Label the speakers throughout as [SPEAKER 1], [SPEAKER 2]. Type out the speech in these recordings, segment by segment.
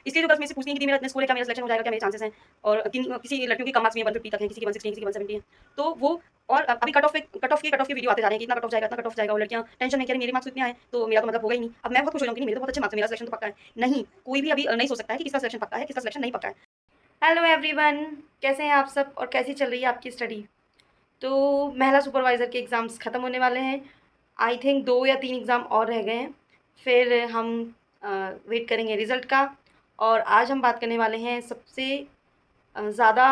[SPEAKER 1] इसलिए जो गर्ल्स मेरे से पूछती हैं कि मेरा इतना स्कोर है, क्या मेरा सिलेक्शन हो जाएगा, क्या मेरे चांसेस हैं, और किसी लड़कियों के कम मार्क्स भी 150 तक हैं, किसी के 160 किसी के 170 हैं। तो वो और अभी कट ऑफ के वीडियो आते जा रहे हैं कि इतना कट ऑफ जाएगा, इतना कट ऑफ जाएगा, और लड़कियां टेंशन में, कह रही मेरे मार्क्स इतने आए तो मेरा तो मतलब होगा ही नहीं। अब मैं बहुत खुश हो जाऊंगी, नहीं मेरे तो बहुत अच्छे मार्क्स है, मेरा सिलेक्शन तो पक्का है। नहीं, कोई भी अभी नहीं सोच सकता है कि किसका सिलेक्शन पक्का है, किसका सिलेक्शन नहीं पक्का है।
[SPEAKER 2] हेलो एवरीवन, कैसे हैं आप सब और कैसी चल रही है आपकी स्टडी। तो महिला सुपरवाइज़र के एग्ज़ाम्स ख़त्म होने वाले हैं। आई थिंक 2 या 3 एग्ज़ाम और रह गए हैं, फिर हम वेट करेंगे रिज़ल्ट का। और आज हम बात करने वाले हैं सबसे ज़्यादा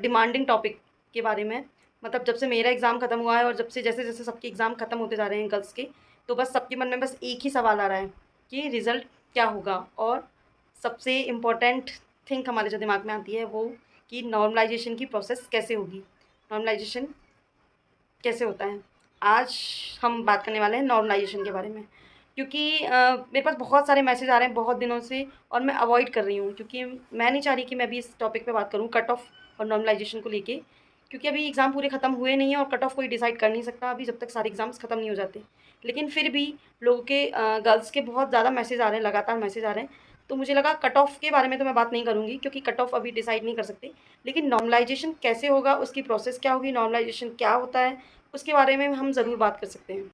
[SPEAKER 2] डिमांडिंग टॉपिक के बारे में। मतलब जब से मेरा एग्ज़ाम ख़त्म हुआ है और जब से जैसे-जैसे सबके एग्ज़ाम ख़त्म होते जा रहे हैं गर्ल्स के, तो बस सबके मन में बस एक ही सवाल आ रहा है कि रिज़ल्ट क्या होगा। और सबसे इम्पोर्टेंट थिंक हमारे जो दिमाग में आती है वो कि नॉर्मलाइज़ेशन की प्रोसेस कैसे होगी, नॉर्मलाइज़ेशन कैसे होता है। आज हम बात करने वाले हैं नॉर्मलाइज़ेशन के बारे में, क्योंकि मेरे पास बहुत सारे मैसेज आ रहे हैं बहुत दिनों से और मैं अवॉइड कर रही हूँ, क्योंकि मैं नहीं चाह रही कि मैं भी इस टॉपिक पे बात करूँ कट ऑफ और नॉर्मलाइज़ेशन को लेके, क्योंकि अभी एग्ज़ाम पूरे ख़त्म हुए नहीं हैं और कट ऑफ कोई डिसाइड कर नहीं सकता अभी जब तक सारे एग्ज़ाम्स ख़त्म नहीं हो जाते। लेकिन फिर भी लोगों के गर्ल्स के बहुत ज़्यादा मैसेज आ रहे हैं, लगातार मैसेज आ रहे हैं, तो मुझे लगा कट ऑफ के बारे में तो मैं बात नहीं करूँगी क्योंकि कट ऑफ अभी डिसाइड नहीं कर सकते। लेकिन नॉर्मलाइज़ेशन कैसे होगा, उसकी प्रोसेस क्या होगी, नॉर्मलाइज़ेशन क्या होता है, उसके बारे में हम ज़रूर बात कर सकते हैं।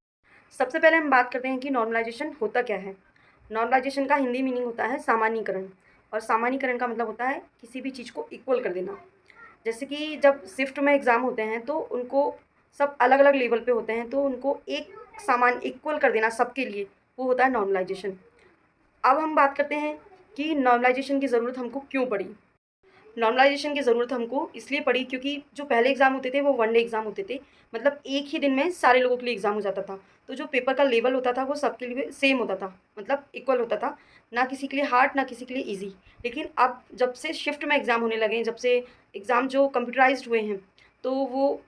[SPEAKER 2] सबसे पहले हम बात करते हैं कि नॉर्मलाइज़ेशन होता क्या है। नॉर्मलाइज़ेशन का हिंदी मीनिंग होता है सामान्यीकरण, और सामान्यीकरण का मतलब होता है किसी भी चीज़ को इक्वल कर देना। जैसे कि जब शिफ्ट में एग्ज़ाम होते हैं तो उनको सब अलग-अलग लेवल पे होते हैं, तो उनको एक समान इक्वल कर देना सबके लिए, वो होता है नॉर्मलाइज़ेशन। अब हम बात करते हैं कि नॉर्मलाइज़ेशन की ज़रूरत हमको क्यों पड़ी। नॉर्मलाइज़ेशन की ज़रूरत हमको इसलिए पड़ी क्योंकि जो पहले एग्ज़ाम होते थे वो वन डे एग्ज़ाम होते थे। मतलब एक ही दिन में सारे लोगों के लिए एग्ज़ाम हो जाता था। तो जो पेपर का लेवल होता था वो सबके लिए सेम होता था, मतलब इक्वल होता था। ना किसी के लिए हार्ड, ना किसी के लिए ईज़ी। लेकिन अब जब से शिफ्ट में एग्ज़ाम होने लगे हैं, जब से एग्ज़ाम जो कंप्यूटराइज़्ड हुए हैं, तो वो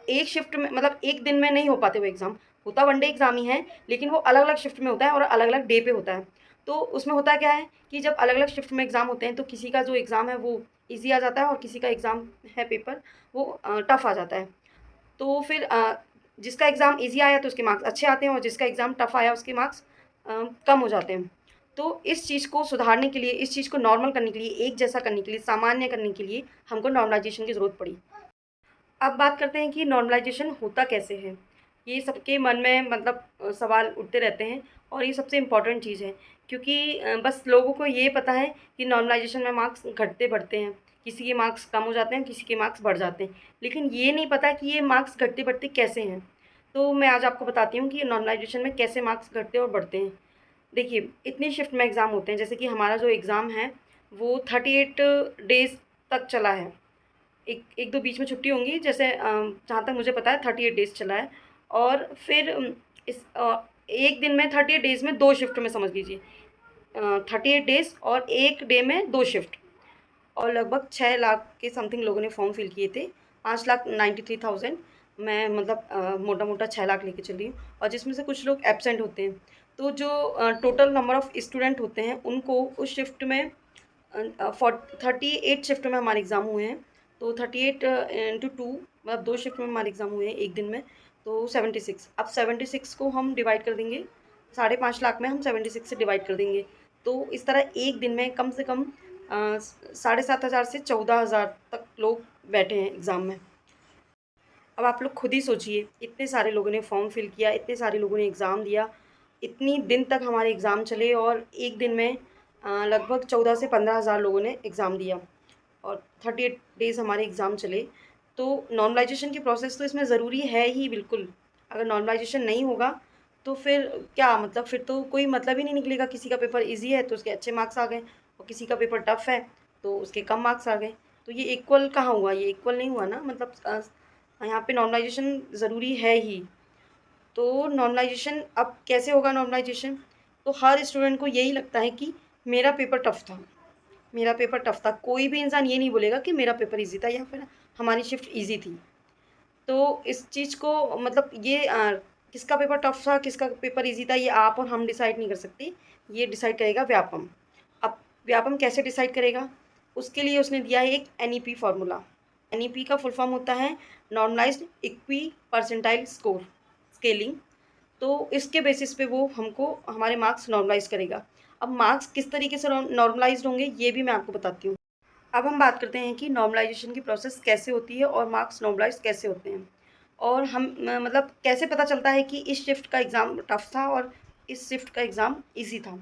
[SPEAKER 2] एक शिफ्ट में, मतलब एक दिन में नहीं हो पाते वो एग्ज़ाम। होता वन डे एग्ज़ाम ही है, लेकिन वो अलग-अलग शिफ्ट में होता है और अलग-अलग डे पे होता है। तो उसमें होता क्या है कि जब अलग-अलग शिफ्ट में एग्ज़ाम होते हैं तो किसी का जो एग्ज़ाम है वो ईज़ी आ जाता है और किसी का एग्ज़ाम है पेपर वो टफ़ आ जाता है। तो फिर जिसका एग्ज़ाम ईज़ी आया तो उसके मार्क्स अच्छे आते हैं और जिसका एग्ज़ाम टफ़ आया उसके मार्क्स कम हो जाते हैं। तो इस चीज़ को सुधारने के लिए, इस चीज़ को नॉर्मल करने के लिए, एक जैसा करने के लिए, सामान्य करने के लिए हमको नॉर्मलाइज़ेशन की ज़रूरत पड़ी। अब बात करते हैं कि नॉर्मलाइज़ेशन होता कैसे है? ये सबके मन में मतलब सवाल उठते रहते हैं और ये सबसे इम्पोर्टेंट चीज़ है, क्योंकि बस लोगों को ये पता है कि नॉर्मलाइज़ेशन में मार्क्स घटते-बढ़ते हैं। किसी के मार्क्स कम हो जाते हैं, किसी के मार्क्स बढ़ जाते हैं। लेकिन ये नहीं पता कि ये मार्क्स घटते-बढ़ते कैसे हैं। तो मैं आज आपको बताती हूँ कि नॉर्मलाइज़ेशन में कैसे मार्क्स घटते और बढ़ते हैं। देखिए, इतनी शिफ्ट में एग्ज़ाम होते हैं, जैसे कि हमारा जो एग्ज़ाम है वो 38 डेज़ तक चला है। एक 1-2 बीच में छुट्टी होंगी, जैसे जहाँ तक मुझे पता है 38 डेज़ चला है। और फिर इस 1 दिन में 38 डेज़ में 2 शिफ्ट में समझ लीजिए, 38 डेज़ और 1 डे में 2 शिफ्ट, और लगभग 6 लाख के समथिंग लोगों ने फॉर्म फिल किए थे। 5,93,000 मैं मतलब मोटा-मोटा 6 लाख लेके चली हूँ, और जिसमें से कुछ लोग एब्सेंट होते हैं। तो जो टोटल नंबर ऑफ़ स्टूडेंट होते हैं उनको उस शिफ्ट में 38 शिफ्ट में हमारे एग्ज़ाम हुए हैं। तो 38 इंटू 2 मतलब 2 शिफ्ट में हमारे एग्ज़ाम हुए हैं 1 दिन में, तो 76। अब 76 को हम डिवाइड कर देंगे, 5.5 लाख में हम 76 से डिवाइड कर देंगे। तो इस तरह एक दिन में कम से कम 7,500 से 14,000 तक लोग बैठे हैं एग्ज़ाम में। अब आप लोग खुद ही सोचिए, इतने सारे लोगों ने फॉर्म फिल किया, इतने सारे लोगों ने एग्ज़ाम दिया, इतनी दिन तक हमारे एग्ज़ाम चले और एक दिन में लगभग 14 से 15,000 लोगों ने एग्ज़ाम दिया और 38 डेज़ हमारे एग्ज़ाम चले। तो नॉर्मलाइज़ेशन की प्रोसेस तो इसमें ज़रूरी है ही बिल्कुल। अगर नॉर्मलाइज़ेशन नहीं होगा तो फिर क्या मतलब, फिर तो कोई मतलब ही नहीं निकलेगा। किसी का पेपर ईज़ी है तो उसके अच्छे मार्क्स आ गए, और किसी का पेपर टफ़ है तो उसके कम मार्क्स आ गए। तो ये इक्वल कहाँ हुआ? ये इक्वल नहीं हुआ ना, मतलब यहाँ पे नॉर्मलाइज़ेशन ज़रूरी है ही। तो नॉर्मलाइज़ेशन अब कैसे होगा नॉर्मलाइज़ेशन? तो हर स्टूडेंट को यही लगता है कि मेरा पेपर टफ़ था, मेरा पेपर टफ़ था। कोई भी इंसान ये नहीं बोलेगा कि मेरा पेपर ईज़ी था या फिर हमारी शिफ्ट ईज़ी थी। तो इस चीज़ को मतलब ये किसका पेपर टफ़ था, किसका पेपर ईज़ी था, ये आप और हम डिसाइड नहीं कर सकते। ये डिसाइड करेगा व्यापम। अब व्यापम कैसे डिसाइड करेगा? उसके लिए उसने दिया है एक एनईपी फ़ॉर्मूला। एनईपी का फुल फॉर्म होता है नॉर्मलाइज़्ड इक्वी परसेंटाइल स्केलिंग। तो इसके बेसिस पे वो हमको हमारे मार्क्स नॉर्मलाइज़ करेगा।
[SPEAKER 1] अब मार्क्स किस तरीके से नॉर्मलाइज्ड होंगे ये भी मैं आपको बताती हूँ। अब हम बात करते हैं कि नॉर्मलाइजेशन की प्रोसेस कैसे होती है और मार्क्स नॉर्मलाइज कैसे होते हैं, और हम मतलब कैसे पता चलता है कि इस शिफ्ट का एग्ज़ाम टफ था और इस शिफ्ट का एग्ज़ाम ईजी था।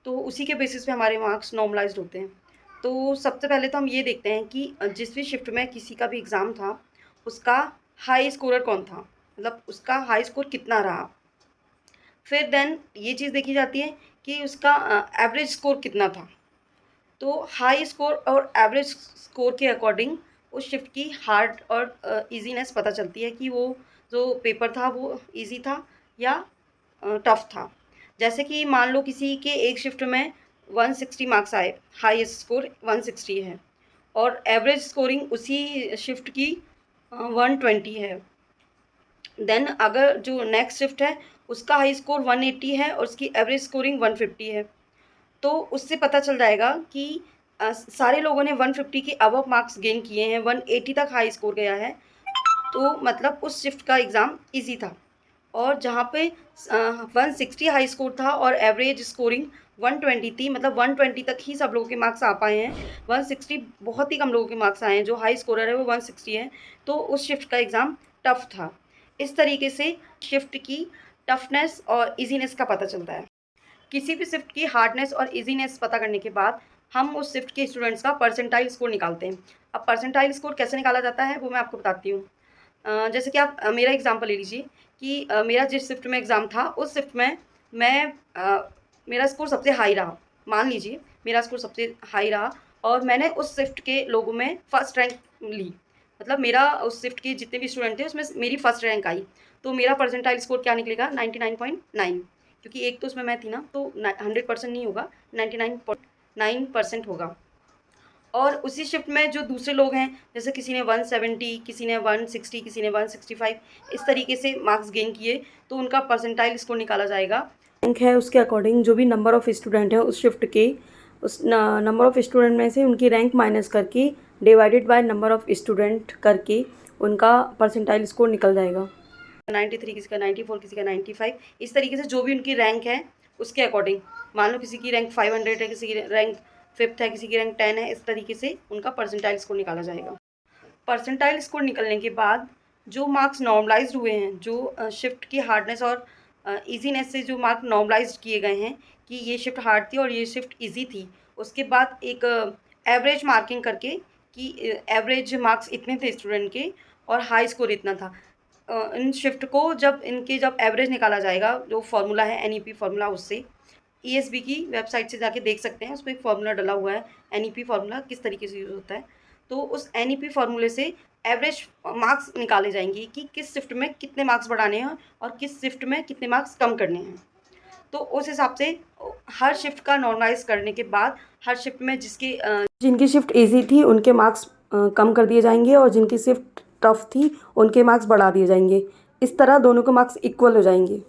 [SPEAKER 1] तो उसी के बेसिस पे हमारे मार्क्स नॉर्मलाइज्ड होते हैं। तो सबसे पहले तो हम ये देखते हैं कि जिस भी शिफ्ट में किसी का भी एग्ज़ाम था, उसका हाई स्कोरर कौन था, मतलब उसका हाई स्कोर कितना रहा। फिर देन ये चीज़ देखी जाती है कि उसका एवरेज स्कोर कितना था। तो हाई स्कोर और एवरेज स्कोर के अकॉर्डिंग उस शिफ्ट की हार्ड और ईज़ीनेस पता चलती है कि वो जो पेपर था वो ईज़ी था या टफ था। जैसे कि मान लो किसी के एक शिफ्ट में 160 मार्क्स आए, हाईएस्ट स्कोर 160 है और एवरेज स्कोरिंग उसी शिफ्ट की 120 है। देन अगर जो नेक्स्ट शिफ्ट है उसका हाई स्कोर 180 है और उसकी एवरेज स्कोरिंग 150 है। तो उससे पता चल जाएगा कि सारे लोगों ने 150 के अबव मार्क्स गेन किए हैं, 180 तक हाई स्कोर गया है, तो मतलब उस शिफ्ट का एग्ज़ाम इजी था। और जहाँ पे 160 हाई स्कोर था और एवरेज स्कोरिंग 120 थी, मतलब 120 तक ही सब लोगों के मार्क्स आ पाए हैं, 160 बहुत ही कम लोगों के मार्क्स आए हैं, जो हाई स्कोरर है वो 160 है, तो उस शिफ्ट का एग्ज़ाम टफ था। इस तरीके से शिफ्ट की टफनेस और इजीनेस का पता चलता है। किसी भी शिफ्ट की हार्डनेस और इजीनेस पता करने के बाद हम उस शिफ्ट के स्टूडेंट्स का परसेंटाइल स्कोर निकालते हैं। अब परसेंटाइल स्कोर कैसे निकाला जाता है वो मैं आपको बताती हूँ। जैसे कि आप मेरा एग्जांपल ले लीजिए कि मेरा जिस शिफ्ट में एग्ज़ाम था उस शिफ्ट में मैं मेरा स्कोर सबसे हाई रहा। मान लीजिए मेरा स्कोर सबसे हाई रहा और मैंने उस शिफ्ट के लोगों में फर्स्ट रैंक ली। मतलब मेरा उस शिफ्ट के जितने भी स्टूडेंट थे उसमें मेरी फर्स्ट रैंक आई। तो मेरा परसेंटाइल स्कोर क्या निकलेगा, 99.9, क्योंकि एक तो उसमें मैं थी ना, तो 100% नहीं होगा, 99.9% होगा। और उसी शिफ्ट में जो दूसरे लोग हैं, जैसे किसी ने 170, किसी ने 160, किसी ने 165, इस तरीके से मार्क्स गेन किए, तो उनका परसेंटाइल स्कोर निकाला जाएगा। रैंक है उसके अकॉर्डिंग जो भी नंबर ऑफ़ स्टूडेंट हैं उस शिफ्ट के, उस नंबर ऑफ़ स्टूडेंट में से उनकी रैंक माइनस करके divided by number of student करके उनका परसेंटाइल स्कोर निकल जाएगा। 93, किसी का 94, किसी का 95, इस तरीके से जो भी उनकी रैंक है उसके अकॉर्डिंग। मान लो किसी की रैंक 500 है, किसी की रैंक 5th है, किसी की रैंक 10 है, इस तरीके से उनका परसेंटाइल स्कोर निकाला जाएगा। परसेंटाइल स्कोर निकलने के बाद जो मार्क्स नॉर्मलाइज्ड हुए हैं, जो शिफ्ट की हार्डनेस और ईजीनेस से जो मार्क नॉर्मलाइज्ड किए गए हैं कि ये शिफ्ट हार्ड थी और ये शिफ्ट ईजी थी, उसके बाद एक एवरेज मार्किंग करके कि एवरेज मार्क्स इतने थे स्टूडेंट के और हाई स्कोर इतना था। इन शिफ्ट को जब जब एवरेज निकाला जाएगा, जो फार्मूला है एनईपी फार्मूला, उससे ईएसबी की वेबसाइट से जाके देख सकते हैं, उसमें एक फार्मूला डला हुआ है, एनईपी फार्मूला किस तरीके से यूज़ होता है। तो उस एनईपी फार्मूले से एवरेज मार्क्स निकाले जाएंगे कि किस शिफ्ट में कितने मार्क्स बढ़ाने हैं और किस शिफ्ट में कितने मार्क्स कम करने हैं। तो उस हिसाब से हर शिफ्ट का नॉर्मलाइज करने के बाद हर शिफ्ट में जिनकी शिफ्ट ईजी थी उनके मार्क्स कम कर दिए जाएंगे और जिनकी शिफ्ट टफ थी उनके मार्क्स बढ़ा दिए जाएंगे। इस तरह दोनों के मार्क्स इक्वल हो जाएंगे।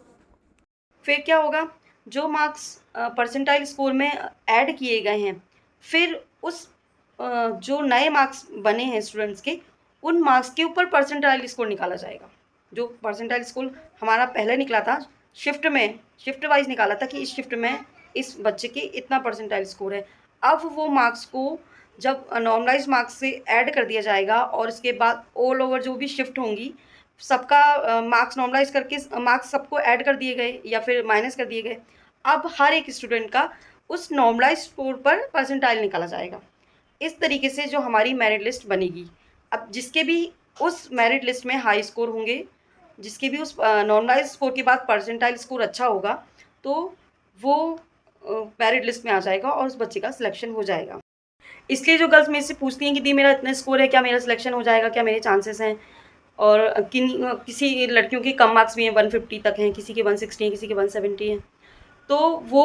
[SPEAKER 1] फिर क्या होगा, जो मार्क्स परसेंटाइल स्कोर में ऐड किए गए हैं, फिर उस जो नए मार्क्स बने हैं स्टूडेंट्स के, उन मार्क्स के ऊपर परसेंटाइल स्कोर निकाला जाएगा। जो परसेंटाइल स्कोर हमारा पहले निकला था शिफ्ट वाइज निकाला था कि इस शिफ्ट में इस बच्चे के इतना परसेंटाइल स्कोर है। अब वो मार्क्स को जब नॉर्मलाइज मार्क्स से ऐड कर दिया जाएगा और उसके बाद ऑल ओवर जो भी शिफ्ट होंगी सबका मार्क्स नॉर्मलाइज करके मार्क्स सबको ऐड कर दिए गए या फिर माइनस कर दिए गए। अब हर एक स्टूडेंट का उस नॉर्मलाइज स्कोर पर परसेंटाइल निकाला जाएगा। इस तरीके से जो हमारी मेरिट लिस्ट बनेगी, अब जिसके भी उस मेरिट लिस्ट में हाई स्कोर होंगे, जिसके भी उस नॉर्मलाइज स्कोर के बाद परसेंटाइल स्कोर अच्छा होगा, तो वो मेरिट लिस्ट में आ जाएगा और उस बच्चे का सिलेक्शन हो जाएगा। इसलिए जो गर्ल्स मेरे से पूछती हैं कि दी मेरा इतना स्कोर है, क्या मेरा सिलेक्शन हो जाएगा, क्या मेरे चांसेस हैं, और किसी लड़कियों के कम मार्क्स भी हैं, 150 तक हैं, किसी के 160 हैं, किसी के 170 हैं, तो वो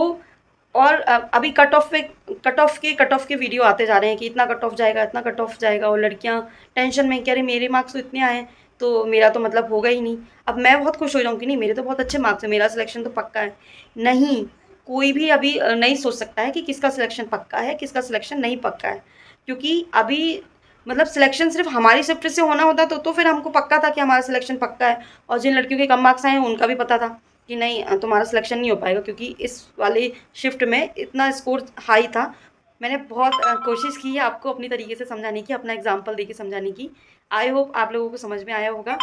[SPEAKER 1] और अभी कट ऑफ के वीडियो आते जा रहे हैं कि इतना कट ऑफ जाएगा, इतना कट ऑफ जाएगा, और लड़कियां टेंशन में, कह रहे मेरे मार्क्स तो इतने आए हैं तो मेरा तो मतलब होगा ही नहीं। अब मैं बहुत खुश हो जाऊँ कि नहीं मेरे तो बहुत अच्छे मार्क्स हैं, मेरा सिलेक्शन तो पक्का है। नहीं, कोई भी अभी नहीं सोच सकता है कि किसका सिलेक्शन पक्का है, किसका सिलेक्शन नहीं पक्का है, क्योंकि अभी मतलब सिलेक्शन सिर्फ हमारी शिफ्ट से होना होता तो फिर हमको पक्का था कि हमारा सिलेक्शन पक्का है, और जिन लड़कियों के कम मार्क्स आए हैं उनका भी पता था कि नहीं तुम्हारा सिलेक्शन नहीं हो पाएगा, क्योंकि इस वाले शिफ्ट में इतना स्कोर हाई था। मैंने बहुत कोशिश की है आपको अपनी तरीके से समझाने की, अपना एग्जाम्पल देके समझाने की। आई होप आप लोगों को समझ में आया होगा।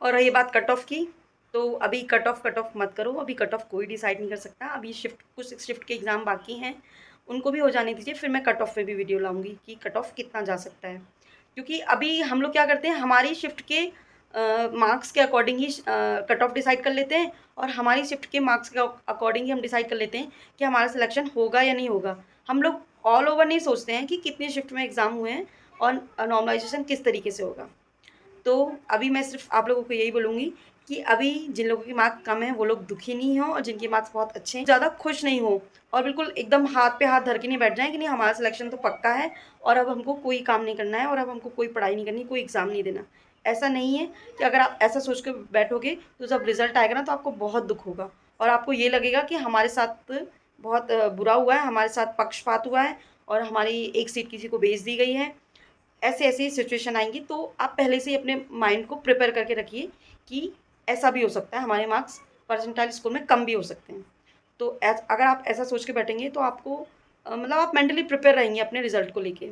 [SPEAKER 1] और रही बात कट ऑफ की, तो अभी कट ऑफ मत करो, अभी कट ऑफ कोई डिसाइड नहीं कर सकता। अभी कुछ शिफ्ट के एग्ज़ाम बाकी हैं, उनको भी हो जाने दीजिए, फिर मैं कट ऑफ पे भी वीडियो लाऊंगी कि कट ऑफ कितना जा सकता है। क्योंकि अभी हम लोग क्या करते हैं, हमारी शिफ्ट के मार्क्स के अकॉर्डिंग ही कट ऑफ डिसाइड कर लेते हैं, और हमारी शिफ्ट के मार्क्स के अकॉर्डिंग ही हम डिसाइड कर लेते हैं कि हमारा सिलेक्शन होगा या नहीं होगा। हम लोग ऑल ओवर नहीं सोचते हैं कि कितनी शिफ्ट में एग्ज़ाम हुए हैं और नॉर्मलाइजेशन किस तरीके से होगा। तो अभी मैं सिर्फ आप लोगों को यही बोलूँगी कि अभी जिन लोगों के मार्क्स कम हैं वो लोग दुखी नहीं हों, और जिनके मार्क्स बहुत अच्छे हैं ज़्यादा खुश नहीं हो, और बिल्कुल एकदम हाथ पे हाथ धर के नहीं बैठ जाएं कि नहीं हमारा सिलेक्शन तो पक्का है और अब हमको कोई काम नहीं करना है और अब हमको कोई पढ़ाई नहीं करनी, कोई एग्ज़ाम नहीं देना। ऐसा नहीं है कि अगर आप ऐसा सोच के बैठोगे तो जब रिज़ल्ट आएगा ना तो आपको बहुत दुख होगा, और आपको ये लगेगा कि हमारे साथ बहुत बुरा हुआ है, हमारे साथ पक्षपात हुआ है और हमारी एक सीट किसी को बेच दी गई है। ऐसे ऐसी सिचुएशन आएंगी, तो आप पहले से ही अपने माइंड को प्रिपेयर करके रखिए कि ऐसा भी हो सकता है, हमारे मार्क्स परसेंटाइल स्कोर में कम भी हो सकते हैं। तो अगर आप ऐसा सोच के बैठेंगे तो आपको मतलब आप मेंटली प्रिपेयर रहेंगे अपने रिजल्ट को लेके।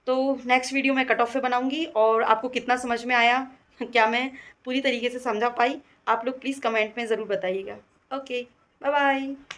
[SPEAKER 1] तो नेक्स्ट वीडियो मैं कट ऑफ पे बनाऊंगी, और आपको कितना समझ में आया क्या मैं पूरी तरीके से समझा पाई, आप लोग प्लीज़ कमेंट में ज़रूर बताइएगा। Okay, bye bye.